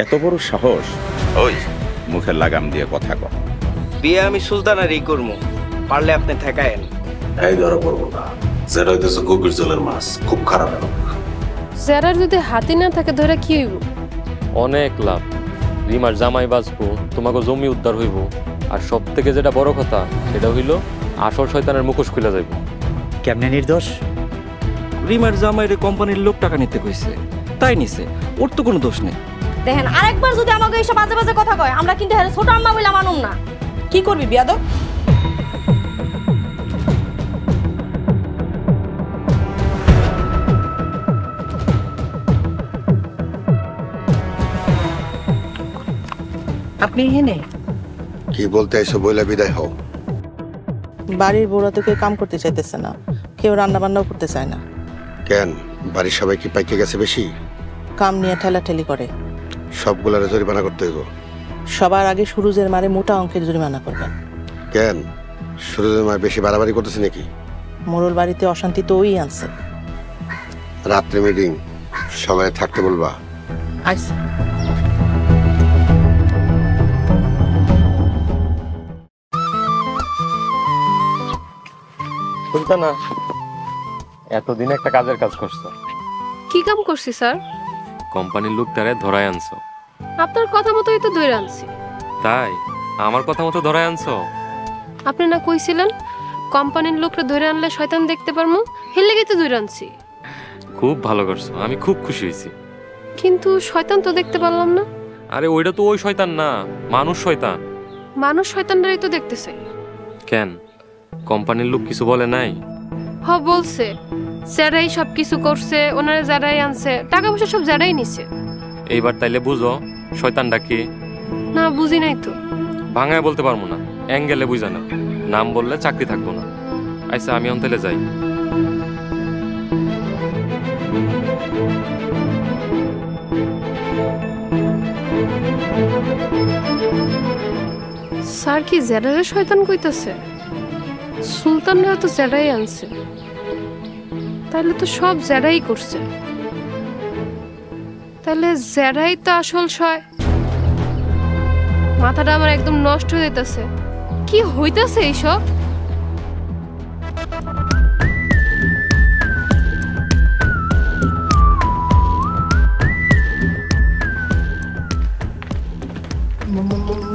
এত বড় সাহস? ওই মুখের লাগাম দিয়ে কথা কও। বিয়ে আমি সুলতানারই করবো, পারলে আপনি ঠেকায়েন। এই ধরা পড়বো না, যেটা হইতেছে গভীর জলের মাছ, খুব খারাপ ব্যাপার। যারার যদি হাতি না থাকে ধরে কি হইব? অনেক লাভ। রিমার জামাই বাঁচবো, তোমাকে জমি উদ্ধার হইব, আর সব থেকে যেটা বড় কথা সেটা হইল আসল শয়তানের মুখোশ খুলে যাইব। কেমনে নির্দোষ? রিমার জামাইরে কোম্পানির লোক টাকা নিতে কইছে, তাই নিছে, ওর তো কোনো দোষ নেই। দেখেন আরেকবার যদি আমাকে এইসব বাজে বাজে কথা কয়, আমরা কিন্তু ছোট আম্মা বলে মানুম না। কি করবি বিয়াদব? আপনি এখানে কি বলতে এসো বইলা বিদায় হও। বাড়ির বউরা তো কেউ কাম করতে চাইতেছে না, কেউ রান্না বান্নাও করতে চায় না। কেন, বাড়ির সবাই কি পাইকে গেছে বেশি? কাম নিয়ে ঠেলাঠেলি করে। সবগুলারে জরিমানা করতে হইব। সবার আগে সুরুজের মারে মোটা অঙ্কের জরিমানা করবেন। কেন, সুরজের মায় বেশি বাড়াবাড়ি করতেছে নাকি? মোড়ল বাড়িতে অশান্তি তো ওই আনছে। রাত্রে মিটিং, সবাই থাকতে বলবা। আইসা সুলতানা, এতদিন একটা কাজের কাজ করছো। কি কাম করছি স্যার? কোম্পানির লোকটারে ধরায় আনছো। আপনার কথা মতোই তো ধরে আনছি। তাই আমার কথা মতো ধরায় আনছো? আপনি না কইছিলেন কোম্পানির লোকরা ধরে আনলে শয়তান দেখতে পারমু, হেলে গেতে ধরে আনছি। খুব ভালো করছো, আমি খুব খুশি হয়েছি। কিন্তু শয়তান তো দেখতে পারলাম না। আরে ওইটা তো ওই শয়তান না, মানুষ শয়তান। মানুষ শয়তানরাই তো দেখতেছে। কেন, কোম্পানির লোক কিছু বলে নাই? হ বলছে, যারাই সব কিছু করছে, ওনারা যারাই আনছে, টাকা পয়সা সব যারাই নিছে। এইবার তাইলে বুঝো শয়তানটা কি? না বুঝি নাই তো। ভাঙায় বলতে পারবো না, অ্যাঙ্গেলে বুঝা না, নাম বললে চাকরি থাকবো না। আচ্ছা আমি অন্তলে যাই। স্যার কি জেডারে শয়তান কইতাছে? সুলতানরা তো জেডাই আনছে, তাহলে তো সব জেডাই করছে। তাহলে জেডাই তো আসল মাথাটা আমার একদম নষ্ট হয়ে যেতেছে। কি হইতাছে এইসব?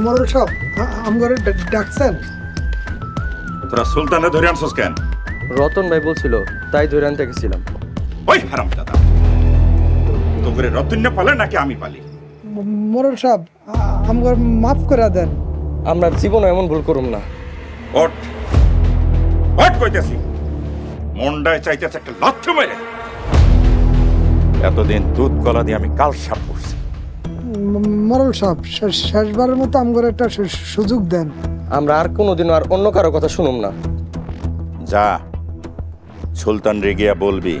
মোড়ল সাহেব, আমগরে ডাকছেন? তোরা সুলতানে ধরে আনছস কেন? রতন ভাই বলছিল, তাই ধরে আনতে গেছিলাম। ওই হারামজাদা, তোকে রতন না পালে নাকি আমি পালি? মোড়ল সাহেব, আমগর মাফ করে দেন। আমরা জীবনে এমন ভুল করুম না। ওঠ ওঠ কইতেছি, মন্ডায় চাইতেছে একটা লাথি মেরে। এতদিন দুধ গলা দিয়ে আমি কাল সাপ করছি। মোড়ল সাহেব, শেষবারের মতো আমগর একটা সুযোগ দেন। আমরা আর কোনোদিনও আর অন্য কারো কথা শুনুম না। যা, সুলতান রেগিয়া বলবি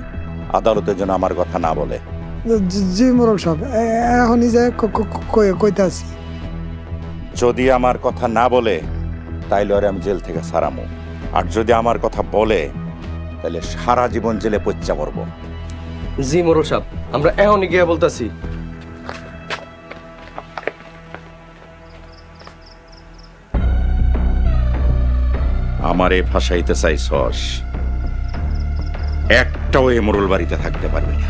আদালতের জন্য আমার কথা না বলে। জি মোড়ল সাহেব, এখনই যে কইতে আছি। যদি আমার কথা না বলে তাইলে ওরে আমি জেল থেকে ছাড়ামু, আর যদি আমার কথা বলে তাহলে সারা জীবন জেলে পচ্চা পড়বো। জি মোড়ল সাহেব, আমরা এখনই গিয়া বলতাছি। আমারে ফাঁসাইতে চাইছস, একটাও এ মোড়ল বাড়িতে থাকতে পারবি না।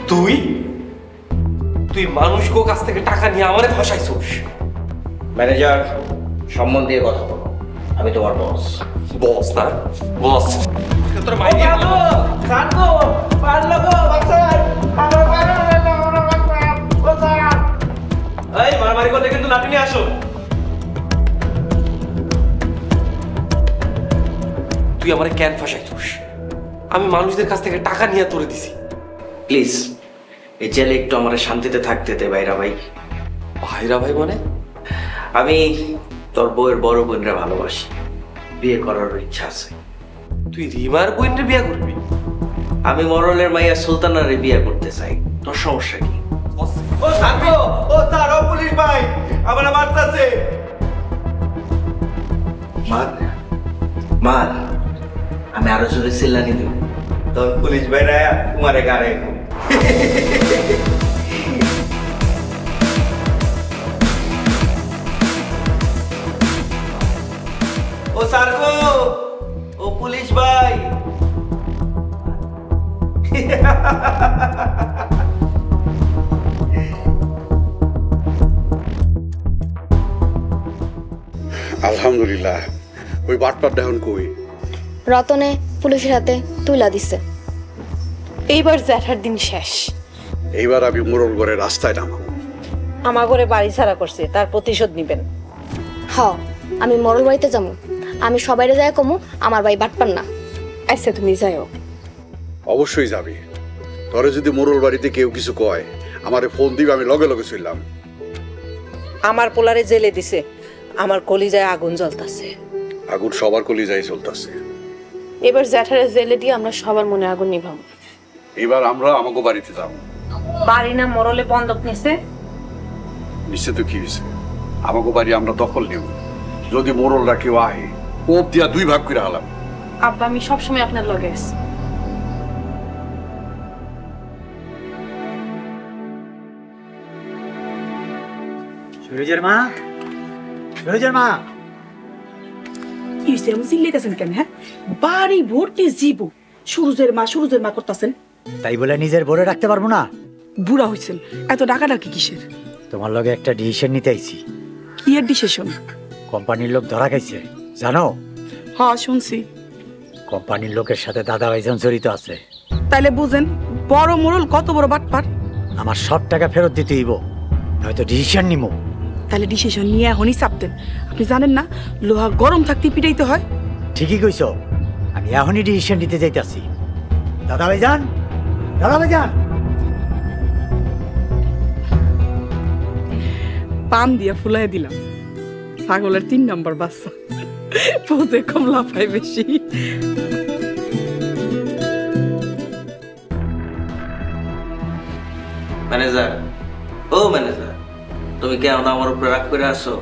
তুই তুই মানুষকে কাছ থেকে টাকা নিয়ে আমারে ফাঁসাইছিস। ম্যানেজার, সম্মান দিয়ে কথা বলো, আমি তোমার বস। বস না বস, তোর মাইনে এই মারামারি করতে কিন্তু লাঠি নিয়ে আসো। তুই আমারে কেন ফাঁসাইছিস? আমি মানুষদের কাছ থেকে টাকা নিয়ে তোরে দিছি। প্লিজ এই জেলে একটু আমার শান্তিতে থাকতে দে ভাইরা ভাই। ভাইরা ভাই মানে? আমি তোর বউয়ের বড় বোনরা ভালোবাসি, বিয়ে করার ইচ্ছা আছে। তুই রিমার বইনটা বিয়া করবি? আমি মরলের মাইয়া সুলতানারে বিয়ে করতে চাই, তোর সমস্যা কি? ও সাকো, ও স্যার, ও পুলিশ ভাই, আমার মারতাছে। মার মার, আমি আরো জোরে চিল্লানি দেব। তোর পুলিশ ভাইরা তোমারে গাড়ে। ও সার্কো, ও পুলিশ ভাই। আলহামদুলিল্লাহ। ওই বাটপারটা এখন কই? রতনে পুলিশের হাতে তুইলা দিছে। এইবার জ্যাঠার দিন শেষ। এইবার আমি মোরল করে রাস্তায় নামাবো। আমার ঘরে বাড়ি ছাড়া করছে, তার প্রতিশোধ নিবেন। হ, আমি মরল বাড়িতে যাবো। আমি সবাইরে যায় কমু আমার ভাই বাটপার না। আচ্ছা তুমি যাও। অবশ্যই যাবি। তোরে যদি মোরল বাড়িতে কেউ কিছু কয় আমারে ফোন দিবে, আমি লগে লগে চললাম। আমার পোলারে জেলে দিছে, আমার কলিজায় আগুন জ্বলতাছে। আগুন সবার কলিজায় চলতেছে। এবার জ্যাঠারে জেলে দিয়ে আমরা সবার মনে আগুন নিভাবো। এবার আমরা আমাকে বাড়িতে যাব। বাড়ি না মরলে বন্ধক নিছে? নিশ্চয় তো কি হয়েছে, আমাকে বাড়ি আমরা দখল নেব। যদি মোরলরা কেউ আহে, কোপ দিয়া 2 ভাগ করে হালাম। আব্বা আমি সবসময় আপনার লগে আছি। সুরজের মা, সুরজের মা। কি হয়েছে এমন চিল্লাইতেছেন কেন? হ্যাঁ, বাড়ি ভর্তি জীব সুরজের মা করতেছেন। তাই বলে নিজের বলে রাখতে পারবো না? বুড়া হয়েছেন, এত ডাকাডাকি কিসের? তোমার লগে একটা ডিসিশন নিতে আইছি। কি এর ডিসিশন? কোম্পানির লোক ধরা খাইছে, জানো? হ্যাঁ শুনছি। কোম্পানির লোকের সাথে দাদা ভাইজান জড়িত আছে। তাইলে বুঝেন বড় মোড়ল কত বড় বাটপার। আমার সব টাকা ফেরত দিতে হইব, নয়তো ডিসিশন নিমো। তাহলে ডিসিশন নিয়ে এখনই চাপতেন। আপনি জানেন না লোহা গরম থাকতে পিটাইতে হয়? ঠিকই কইছো, আমি এখনই ডিসিশন নিতে যাইতাছি। দাদা ভাইজান, দাদা ভাইজান। পান দিয়া ফুলাই দিলাম। ছাগলের 3 নম্বর বাচ্চা, পোজে কম লাফায় বেশি। ম্যানেজার, ও ম্যানেজার, তুমি কেন আমার উপরে রাগ করে আসো?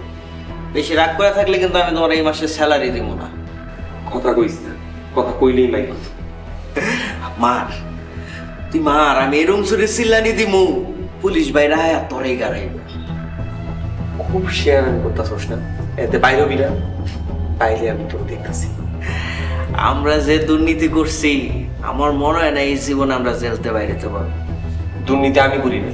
বেশি রাগ করে থাকলে কিন্তু আমি তোমার এই মাসে স্যালারি দিব না। কথা কইস না, কথা কইলেই নাই। মার, তুই মার, আমি এরম সুরে চিল্লানি দিমু, পুলিশ বাইরে আয়া তোরে গাড়াইব। খুব শেয়ার করতেছস না, এতে বাইরে হবি না? বাইরে আমি তোর দেখতেছি। আমরা যে দুর্নীতি করছি, আমার মনে হয় না এই জীবনে আমরা জেলতে বাইরেতে পারবো। দুর্নীতি আমি করি না,